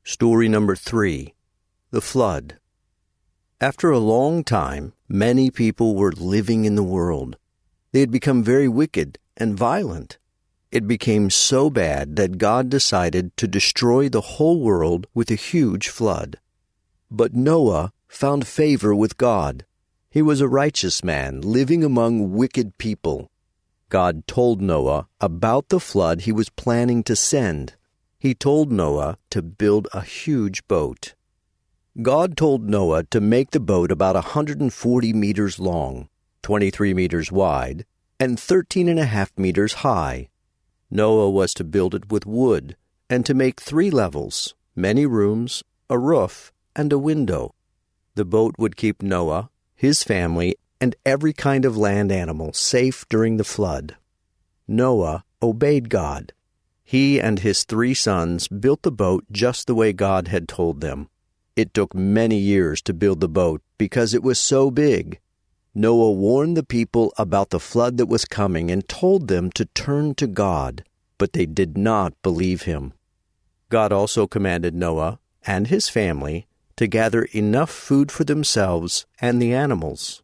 Story number 3, The Flood. After a long time, many people were living in the world. They had become very wicked and violent. It became so bad that God decided to destroy the whole world with a huge flood. But Noah found favor with God. He was a righteous man living among wicked people. God told Noah about the flood he was planning to send. He told Noah to build a huge boat. God told Noah to make the boat about 140 meters long, 23 meters wide, and 13.5 meters high. Noah was to build it with wood and to make 3 levels, many rooms, a roof, and a window. The boat would keep Noah, his family, and every kind of land animal safe during the flood. Noah obeyed God. He and his 3 sons built the boat just the way God had told them. It took many years to build the boat because it was so big. Noah warned the people about the flood that was coming and told them to turn to God, but they did not believe him. God also commanded Noah and his family to gather enough food for themselves and the animals.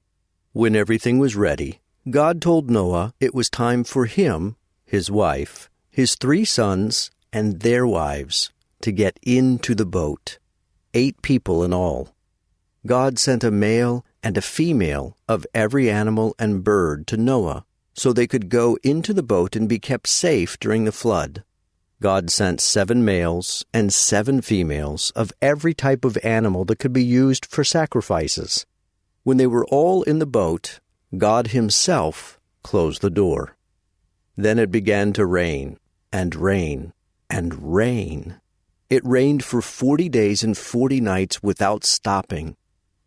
When everything was ready, God told Noah it was time for him, his wife, his 3 sons, and their wives to get into the boat, 8 people in all. God sent a male and a female of every animal and bird to Noah so they could go into the boat and be kept safe during the flood. God sent 7 males and 7 females of every type of animal that could be used for sacrifices. When they were all in the boat, God himself closed the door. Then it began to rain, and rain, and rain. It rained for 40 days and 40 nights without stopping.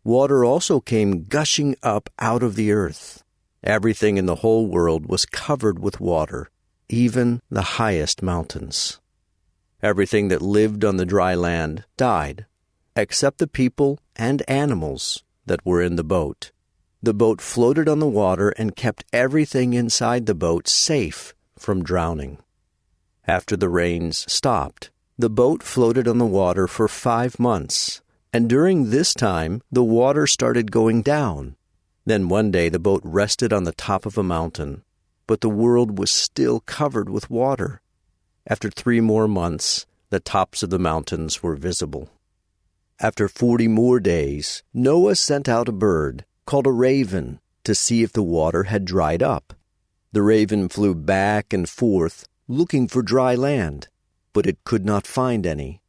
Water also came gushing up out of the earth. Everything in the whole world was covered with water, even the highest mountains. Everything that lived on the dry land died, except the people and animals that were in the boat. The boat floated on the water and kept everything inside the boat safe from drowning. After the rains stopped, the boat floated on the water for 5 months, and during this time the water started going down. Then one day the boat rested on the top of a mountain, but the world was still covered with water. After 3 more months, the tops of the mountains were visible. After 40 more days, Noah sent out a bird called a raven to see if the water had dried up. The raven flew back and forth looking for dry land, but it could not find any.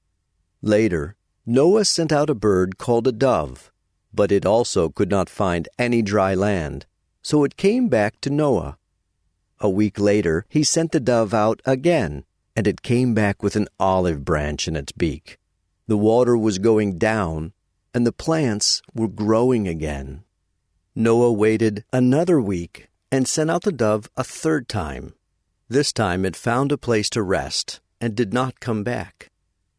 Later, Noah sent out a bird called a dove, but it also could not find any dry land, so it came back to Noah. A week later, he sent the dove out again, and it came back with an olive branch in its beak. The water was going down, and the plants were growing again. Noah waited another week and sent out the dove a 3rd time. This time it found a place to rest and did not come back.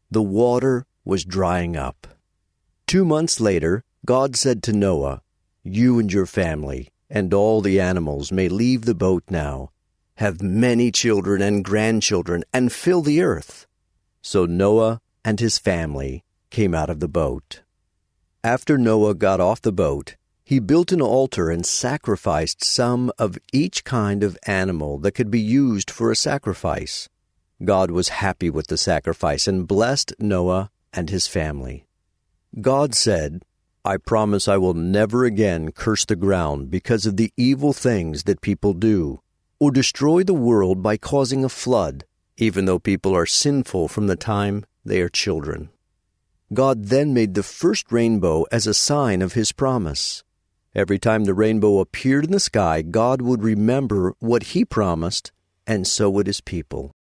The water was drying up. 2 months later, God said to Noah, "You and your family and all the animals may leave the boat now. Have many children and grandchildren and fill the earth." So Noah and his family came out of the boat. After Noah got off the boat, he built an altar and sacrificed some of each kind of animal that could be used for a sacrifice. God was happy with the sacrifice and blessed Noah and his family. God said, "I promise I will never again curse the ground because of the evil things that people do, or destroy the world by causing a flood, even though people are sinful from the time they are children." God then made the first rainbow as a sign of his promise. Every time the rainbow appeared in the sky, God would remember what he promised, and so would his people.